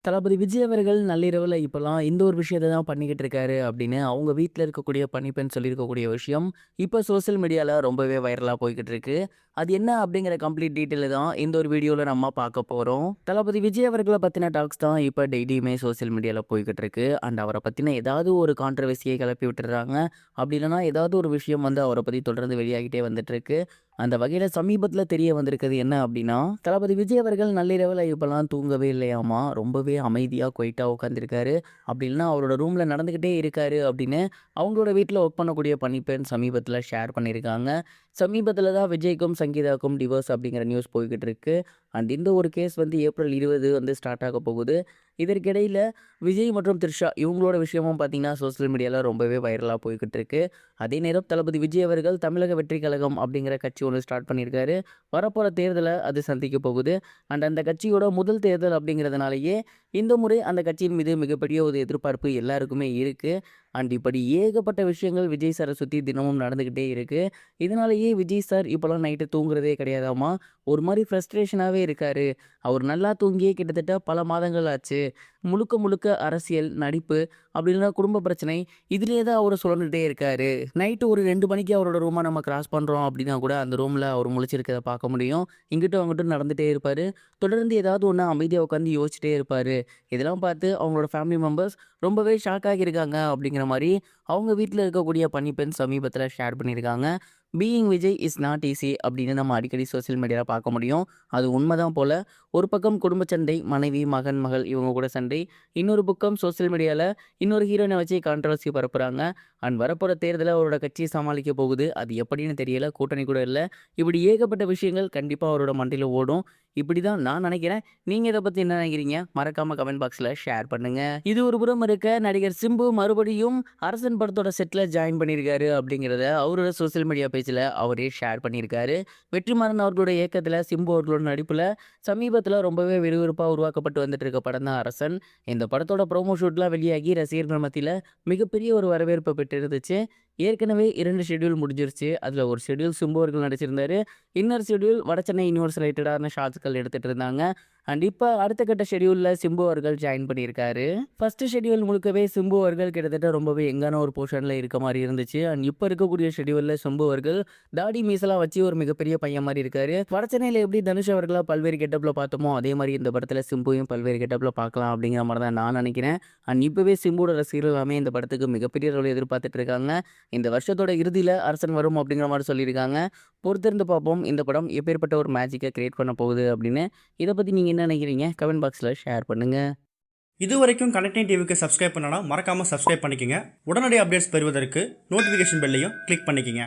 தளபதி விஜய் அவர்கள் நள்ளிரவுல இப்பலாம் இந்த ஒரு விஷயத்த தான் பண்ணிக்கிட்டு இருக்காரு அப்படின்னு அவங்க வீட்ல இருக்கக்கூடிய பணிப்பெண் சொல்லியிருக்கக்கூடிய விஷயம் இப்ப சோசியல் மீடியால ரொம்பவே வைரலா போய்க்கிட்டு இருக்கு. அது என்ன அப்படிங்கிற கம்ப்ளீட் டீட்டெயில் தான் இந்த ஒரு வீடியோல நம்ம பார்க்க போறோம். தளபதி விஜய் அவர்கள பத்தின டாக்ஸ் தான் இப்ப டெய்லியுமே சோசியல் மீடியால போய்க்கிட்டு இருக்கு. அண்ட் அவர பத்தின ஏதாவது ஒரு கான்ட்ரோவர்சியை கிளப்பி விட்டுறாங்க. அப்படி இல்லைன்னா ஏதாவது ஒரு விஷயம் வந்து அவரை பத்தி தொடர்ந்து வெளியாகிட்டே வந்துட்டு இருக்கு. அந்த வகையில சமீபத்தில தெரிய வந்திருக்கிறது என்ன அப்படின்னா, தளபதி விஜய் அவர்கள் நள்ளிரவுல இப்பலாம் தூங்கவே இல்லையாமா. ரொம்பவே அமைதியா குவைட்டா உட்காந்துருக்காரு. அப்படி இல்லன்னா அவரோட ரூம்ல நடந்துகிட்டே இருக்காரு அப்படின்னு அவங்களோட வீட்ல ஒர்க் பண்ணக்கூடிய பணிப்பெண் சமீபத்தில ஷேர் பண்ணியிருக்காங்க. சமீபத்தில தான் விஜய்க்கும், சங்கீதாவுக்கும் டிவோர்ஸ் அப்படிங்கிற நியூஸ் போய்க்கிட்டு இருக்கு. அண்ட் இந்த ஒரு கேஸ் வந்து ஏப்ரல் 20 வந்து ஸ்டார்ட் ஆக போகுது. இதற்கிடையில விஜய் மற்றும் த்ரிஷா இவங்களோட விஷயமும் பார்த்தீங்கன்னா, சோசியல் மீடியால ரொம்பவே வைரலா போய்க்கிட்டு இருக்கு. அதே நேரம் தளபதி விஜய் அவர்கள் தமிழக வெற்றிக் கழகம் அப்படிங்கிற கட்சி ஒண்ணு ஸ்டார்ட் பண்ணியிருக்காரு. வரப்போற தேர்தல அது சந்திக்க போகுது. அண்ட் அந்த கட்சியோட முதல் தேர்தல் அப்படிங்கிறதுனாலேயே, இந்த முறை அந்த கட்சியின் மீது மிகப்பெரிய ஒரு எதிர்பார்ப்பு எல்லாருக்குமே இருக்கு. அண்ட் இப்படி ஏகப்பட்ட விஷயங்கள் விஜய் சார சுத்தி தினமும் நடந்துகிட்டே இருக்கு. இதனாலேயே விஜய் சார் இப்போலாம் நைட்டு தூங்குறதே கிடையாதாமா. ஒரு மாரி ஃப்ரஸ்ட்ரேஷனாவே இருக்காரு. அவர் நல்லா தூங்கியே கிட்டத்தட்ட பல மாதங்கள் ஆச்சு. முழுக்க முழுக்க அரசியல், நடிப்பு அப்படி இல்லனா குடும்ப பிரச்சனை இதிலேயே தான் அவரு சுழண்டுட்டே இருக்காரு. நைட்டு ஒரு 2 மணிக்கு அவரோட ரூம நம்ம கிராஸ் பண்றோம் அப்படின்னா கூட, அந்த ரூம்ல அவர் முழிச்சிருக்கிறத பார்க்க முடியும். இங்கிட்டும் அங்கிட்டும் நடந்துட்டே இருப்பாரு. தொடர்ந்து ஏதாவது ஒண்ணு அமைதியா உட்காந்து யோசிச்சுட்டே இருப்பாரு. இதெல்லாம் பார்த்து அவங்களோட ஃபேமிலி மெம்பர்ஸ் ரொம்பவே ஷாக் ஆகியிருக்காங்க அப்படிங்கிற மாரி, அவங்க வீட்ல இருக்கக்கூடிய பணிப்பெண் சமீபத்தில ஷேர் பண்ணியிருக்காங்க. Being Vijay is not easy அப்படின்னு நம்ம அடிக்கடி சோசியல் மீடியால பார்க்க முடியும். அது உண்மதான் போல. ஒரு பக்கம் குடும்ப சண்டை, மனைவி, மகன், மகள் இவங்க கூட சண்டை. இன்னொரு பக்கம் சோசியல் மீடியால இன்னொரு ஹீரோயின வச்சு கான்ட்ரோவர்சி பரப்புறாங்க. அண்ட் வரப்போற தேர்தல அவரோட கட்சி சமாளிக்க போகுது. அது எப்படின்னு தெரியல. கூட்டணி கூட இல்ல. இப்படி ஏகப்பட்ட விஷயங்கள் கண்டிப்பா அவரோட மண்டையில ஓடும். இப்படிதான் நான் நினைக்கிறேன். நீங்க இத பத்தி என்ன நினைக்கிறீங்க? மறக்காம கமெண்ட் பாக்ஸ்ல ஷேர் பண்ணுங்க. இது ஒரு புறம் இருக்க, நடிகர் சிம்பு மறுபடியும் அரசன் படத்தோட செட்ல ஜாயின் பண்ணியிருக்காரு அப்படிங்கிறத அவரோட சோசியல் மீடியா பேஜ்ல அவரே ஷேர் பண்ணியிருக்காரு. வெற்றிமாறன் அவர்களோட இயக்கத்துல சிம்பு அவர்களோட நடிப்புல சமீபத்துல ரொம்பவே விறுவிறுப்பா உருவாக்கப்பட்டு வந்துட்டு இருக்க படம் தான் அரசன். இந்த படத்தோட ப்ரோமோ ஷூட்லாம் வெளியாகி ரசிகர்கள் மத்தியில மிகப்பெரிய ஒரு வரவேற்பை பெற்றிருந்துச்சு. ஏற்கனவே 2 ஷெட்யூல் முடிஞ்சிருச்சு. அதுல ஒரு ஷெட்யூல் சிம்பு அவர்கள் நடிச்சிருந்தாரு. இன்னொரு ஷெட்யூல் வடசென்னை யூனிவர்ஸ் ரிலேட்டடான ஷாட்ஸ்கள் எடுத்துட்டு இருந்தாங்க. அண்ட் இப்ப அடுத்த கட்ட ஷெட்யூல்ல சிம்பு அவர்கள் ஜாயின் பண்ணியிருக்காரு. ஃபர்ஸ்ட் ஷெட்யூல் முழுக்கவே சிம்பு அவர்கள் கிட்டத்தட்ட ரொம்பவே யங்கான ஒரு பொசிஷன்ல இருக்க மாரி இருந்துச்சு. அண்ட் இப்ப இருக்கக்கூடிய ஷெட்யூல்ல சிம்பு அவர்கள் தாடி மீசலாம் வச்சு ஒரு மிகப்பெரிய பையன் மாரி இருக்காரு. வடசென்னையில எப்படி தனுஷ் அவர்கள பல்வேறு கெட்டப்ல பார்த்தோமோ, அதே மாரி இந்த படத்துல சிம்புவையும் பல்வேறு கெட்டப்ல பார்க்கலாம் அப்படிங்கிற மாரி தான் நான் நினைக்கிறேன். அண்ட் இப்பவே சிம்புவோட ரசிகர்கள் எல்லாமே இந்த படத்துக்கு மிகப்பெரிய அளவுல எதிர்பார்த்துட்டு இருக்காங்க. இந்த வருஷத்தோட இறுதியில அரசன் வரும் அப்படிங்கிற மாரி சொல்லியிருக்காங்க. பொறுத்திருந்து பார்ப்போம். இந்த படம் எப்பேர்ப்பட்ட ஒரு மேஜிக்க கிரியேட் பண்ண போகுது அப்படின்னு. இத பத்தி நீங்க என்ன நினைக்கிறீங்க? கமெண்ட் பாக்ஸ்ல ஷேர் பண்ணுங்க. இதுவரைக்கும் கனெக்டிங் டிவிக்கு சப்ஸ்கிரைப் பண்ணனா மறக்காம சப்ஸ்கிரைப் பண்ணிக்கங்க. உடனடி அப்டேட்ஸ் பெறுவதற்கு நோட்டிஃபிகேஷன் பெல்லையும் கிளிக் பண்ணிக்கங்க.